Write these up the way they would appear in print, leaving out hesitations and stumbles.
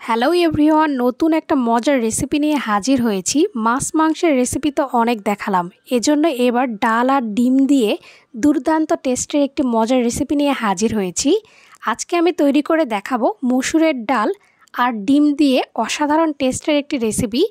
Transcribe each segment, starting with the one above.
Hello everyone, নতুন একটা মজার রেসিপি নিয়ে হাজির হয়েছি। মাছ মাংসের রেসিপি তো অনেক দেখালাম, এজন্য এবার ডাল আর ডিম দিয়ে দুর্দান্ত টেস্টের একটি মজার রেসিপি নিয়ে হাজির হয়েছি। আজকে আমি তৈরি করে দেখাবো মসুরের ডাল আর ডিম দিয়ে অসাধারণ টেস্টের একটি রেসিপি,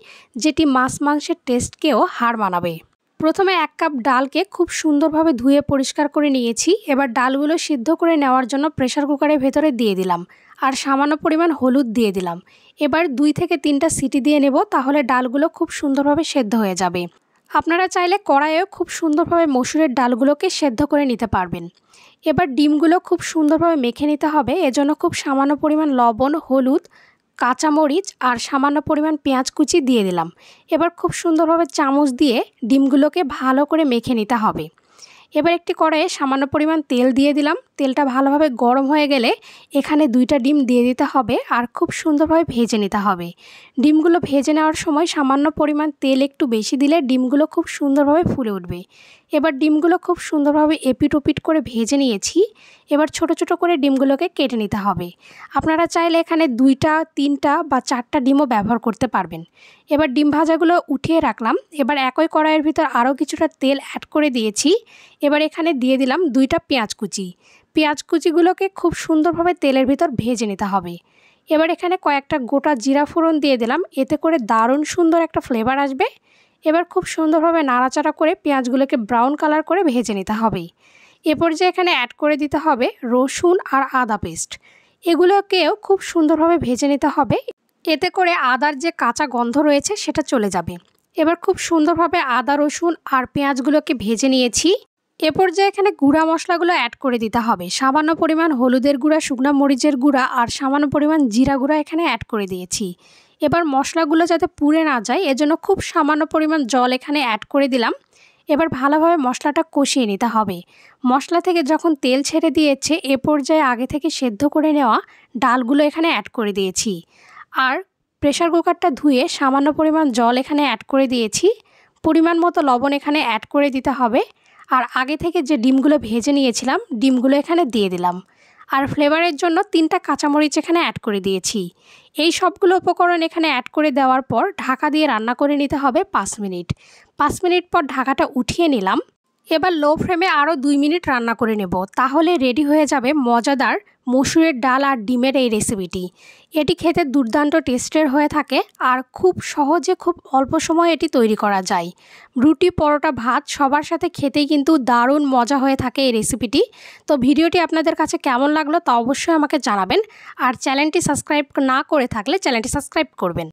যেটি মাছ মাংসের টেস্টকেও হার মানাবে। প্রথমে 1 কাপ ডালকে খুব সুন্দরভাবে ধুয়ে পরিষ্কার করে নিয়েছি। এবার ডালগুলো সিদ্ধ করে নেওয়ার জন্য প্রেসার কুকারের ভেতরে দিয়ে দিলাম আর সামান্য পরিমাণ হলুদ দিয়ে দিলাম। এবার 2 থেকে 3টা সিটি দিয়ে নেব, তাহলে ডালগুলো খুব সুন্দরভাবে সেদ্ধ হয়ে যাবে। আপনারা চাইলে কড়াইয়েও খুব সুন্দরভাবে মসুরের ডালগুলোকে সেদ্ধ করে নিতে পারবেন। এবার ডিমগুলো খুব সুন্দরভাবে মেখে নিতে হবে, এজন্য খুব সামান্য পরিমাণ লবণ, হলুদ, কাঁচামরিচ আর সামান্য পরিমাণ পেঁয়াজ কুচি দিয়ে দিলাম। এবার খুব সুন্দরভাবে চামচ দিয়ে ডিমগুলোকে ভালো করে মেখে নিতে হবে। এবার একটি কড়াইয়ে সামান্য পরিমাণ তেল দিয়ে দিলাম। তেলটা ভালোভাবে গরম হয়ে গেলে এখানে 2টা ডিম দিয়ে দিতে হবে আর খুব সুন্দরভাবে ভেজে নিতে হবে। ডিমগুলো ভেজে নেওয়ার সময় সামান্য পরিমাণ তেল একটু বেশি দিলে ডিমগুলো খুব সুন্দরভাবে ফুলে উঠবে। এবার ডিমগুলো খুব সুন্দরভাবে এপিট ওপিট করে ভেজে নিয়েছি। এবার ছোট ছোট করে ডিমগুলোকে কেটে নিতে হবে। আপনারা চাইলে এখানে 2টা, 3টা বা 4টা ডিমও ব্যবহার করতে পারবেন। এবার ডিম ভাজাগুলো উঠিয়ে রাখলাম। এবার একই কড়াইয়ের ভিতর আরও কিছুটা তেল অ্যাড করে দিয়েছি। এবার এখানে দিয়ে দিলাম 2টা পেঁয়াজ কুচি। পেঁয়াজ কুচিগুলোকে খুব সুন্দরভাবে তেলের ভিতর ভেজে নিতে হবে। এবার এখানে কয়েকটা গোটা জিরা ফোড়ন দিয়ে দিলাম, এতে করে দারুণ সুন্দর একটা ফ্লেভার আসবে। এবার খুব সুন্দরভাবে নাড়াচাড়া করে পেঁয়াজগুলোকে ব্রাউন কালার করে ভেজে নিতে হবে। এ পর্যায়ে এখানে অ্যাড করে দিতে হবে রসুন আর আদা পেস্ট। এগুলোকেও খুব সুন্দরভাবে ভেজে নিতে হবে, এতে করে আদার যে কাঁচা গন্ধ রয়েছে সেটা চলে যাবে। এবার খুব সুন্দরভাবে আদা, রসুন আর পেঁয়াজগুলোকে ভেজে নিয়েছি। এ পর্যায়ে এখানে গুঁড়া মশলাগুলো অ্যাড করে দিতে হবে। সামান্য পরিমাণ হলুদের গুঁড়া, শুকনো মরিচের গুঁড়া আর সামান্য পরিমাণ জিরা গুঁড়া এখানে অ্যাড করে দিয়েছি। এবার মশলাগুলো যাতে পুড়ে না যায়, এজন্য খুব সামান্য পরিমাণ জল এখানে অ্যাড করে দিলাম। এবার ভালোভাবে মশলাটা কষিয়ে নিতে হবে। মশলা থেকে যখন তেল ছেড়ে দিয়েছে, এ পর্যায়ে আগে থেকে সেদ্ধ করে নেওয়া ডালগুলো এখানে অ্যাড করে দিয়েছি আর প্রেসার কুকারটা ধুয়ে সামান্য পরিমাণ জল এখানে অ্যাড করে দিয়েছি। পরিমাণ মতো লবণ এখানে অ্যাড করে দিতে হবে আর আগে থেকে যে ডিমগুলো ভেজে নিয়েছিলাম ডিমগুলো এখানে দিয়ে দিলাম আর ফ্লেভারের জন্য 3টা কাঁচামরিচ এখানে অ্যাড করে দিয়েছি। এই সবগুলো উপকরণ এখানে অ্যাড করে দেওয়ার পর ঢাকা দিয়ে রান্না করে নিতে হবে 5 মিনিট। 5 মিনিট পর ঢাকাটা উঠিয়ে নিলাম। এবার লো ফ্লেমে আরও 2 মিনিট রান্না করে নেব, তাহলে রেডি হয়ে যাবে মজাদার মসুরের ডাল আর ডিমের এই রেসিপিটি। এটি খেতে দুর্দান্ত টেস্টের হয়ে থাকে আর খুব সহজে, খুব অল্প সময়ে এটি তৈরি করা যায়। রুটি, পরোটা, ভাত সবার সাথে খেতেই কিন্তু দারুণ মজা হয়ে থাকে এই রেসিপিটি। তো ভিডিওটি আপনাদের কাছে কেমন লাগলো তা অবশ্যই আমাকে জানাবেন আর চ্যানেলটি সাবস্ক্রাইব না করে থাকলে চ্যানেলটি সাবস্ক্রাইব করবেন।